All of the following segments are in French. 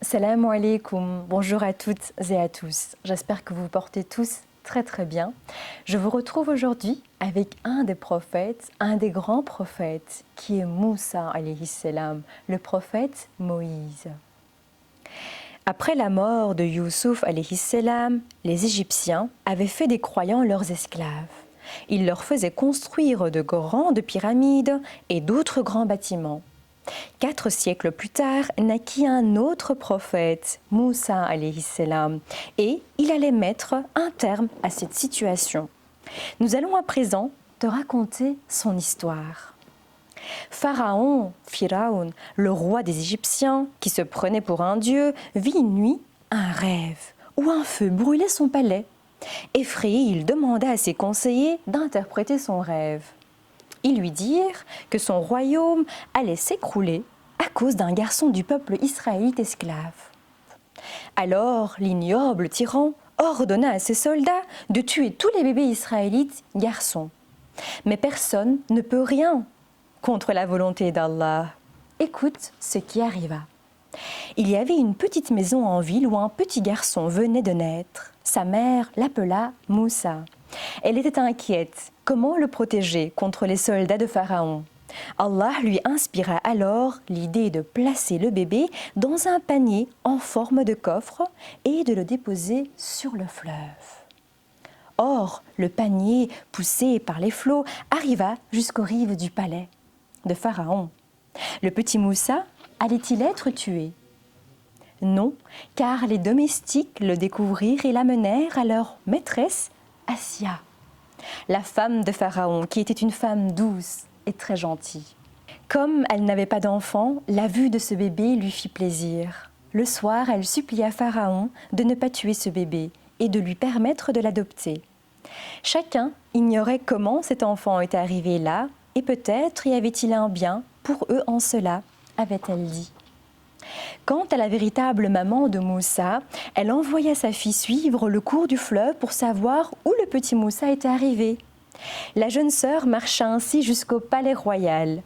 Salam alaikum, bonjour à toutes et à tous. J'espère que vous vous portez tous très bien. Je vous retrouve aujourd'hui avec un des prophètes, un des grands prophètes, qui est Moussa alayhi salam, le prophète Moïse. Après la mort de Youssouf alayhi salam, les Égyptiens avaient fait des croyants leurs esclaves. Ils leur faisaient construire de grandes pyramides et d'autres grands bâtiments. 4 siècles plus tard, naquit un autre prophète, Moussa alayhi salam, et il allait mettre un terme à cette situation. Nous allons à présent te raconter son histoire. Pharaon, Phiraoun, le roi des Égyptiens, qui se prenait pour un dieu, vit une nuit un rêve où un feu brûlait son palais. Effrayé, il demanda à ses conseillers d'interpréter son rêve. Ils lui dirent que son royaume allait s'écrouler à cause d'un garçon du peuple israélite esclave. Alors l'ignoble tyran ordonna à ses soldats de tuer tous les bébés israélites garçons. Mais personne ne peut rien contre la volonté d'Allah. Écoute ce qui arriva. Il y avait une petite maison en ville où un petit garçon venait de naître. Sa mère l'appela Moussa. Elle était inquiète. Comment le protéger contre les soldats de Pharaon? Allah lui inspira alors l'idée de placer le bébé dans un panier en forme de coffre et de le déposer sur le fleuve. Or, le panier, poussé par les flots, arriva jusqu'aux rives du palais de Pharaon. Le petit Moussa allait-il être tué? Non, car les domestiques le découvrirent et l'amenèrent à leur maîtresse, Assia, la femme de Pharaon, qui était une femme douce et très gentille. Comme elle n'avait pas d'enfant, la vue de ce bébé lui fit plaisir. Le soir, elle supplia Pharaon de ne pas tuer ce bébé et de lui permettre de l'adopter. Chacun ignorait comment cet enfant était arrivé là, et peut-être y avait-il un bien pour eux en cela, avait-elle dit. Quant à la véritable maman de Moussa, elle envoya sa fille suivre le cours du fleuve pour savoir où le petit Moussa était arrivé. La jeune sœur marcha ainsi jusqu'au palais royal.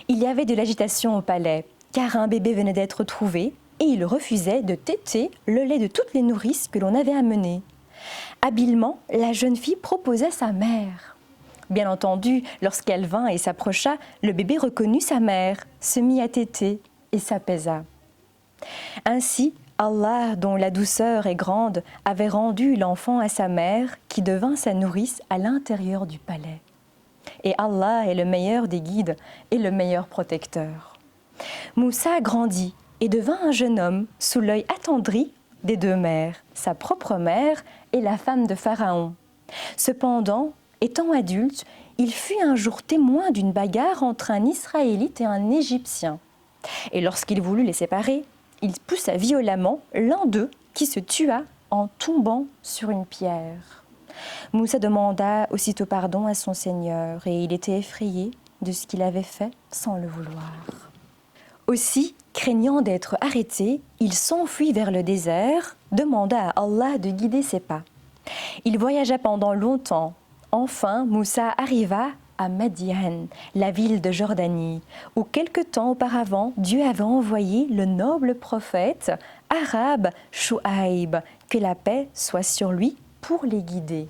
Il y avait de l'agitation au palais, car un bébé venait d'être trouvé et il refusait de téter le lait de toutes les nourrices que l'on avait amenées. Habilement, la jeune fille proposait sa mère. Bien entendu, lorsqu'elle vint et s'approcha, le bébé reconnut sa mère, se mit à téter et s'apaisa. Ainsi, Allah, dont la douceur est grande, avait rendu l'enfant à sa mère, qui devint sa nourrice à l'intérieur du palais. Et Allah est le meilleur des guides et le meilleur protecteur. Moussa grandit et devint un jeune homme sous l'œil attendri des deux mères, sa propre mère et la femme de Pharaon. Cependant, étant adulte, il fut un jour témoin d'une bagarre entre un Israélite et un Égyptien. Et lorsqu'il voulut les séparer, il poussa violemment l'un d'eux qui se tua en tombant sur une pierre. Moussa demanda aussitôt pardon à son Seigneur et il était effrayé de ce qu'il avait fait sans le vouloir. Aussi, craignant d'être arrêté, il s'enfuit vers le désert, demanda à Allah de guider ses pas. Il voyagea pendant longtemps. Enfin, Moussa arriva à Madian, la ville de Jordanie, où quelque temps auparavant, Dieu avait envoyé le noble prophète arabe Chouaïb, que la paix soit sur lui, pour les guider.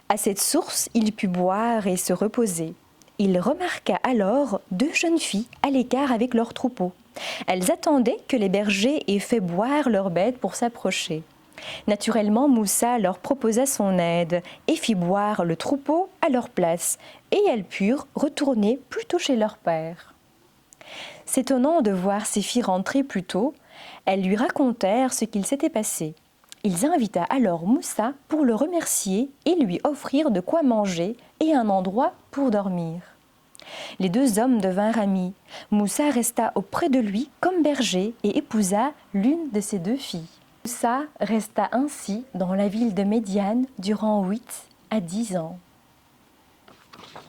À cette source, il put boire et se reposer. Il remarqua alors 2 jeunes filles à l'écart avec leurs troupeaux. Elles attendaient que les bergers aient fait boire leurs bêtes pour s'approcher. Naturellement, Moussa leur proposa son aide et fit boire le troupeau à leur place, et elles purent retourner plus tôt chez leur père. S'étonnant de voir ses filles rentrer plus tôt, elles lui racontèrent ce qu'il s'était passé. Ils invita alors Moussa pour le remercier et lui offrir de quoi manger et un endroit pour dormir. Les 2 hommes devinrent amis. Moussa resta auprès de lui comme berger et épousa l'une de ses 2 filles. Moussa resta ainsi dans la ville de Médiane durant 8 à 10 ans.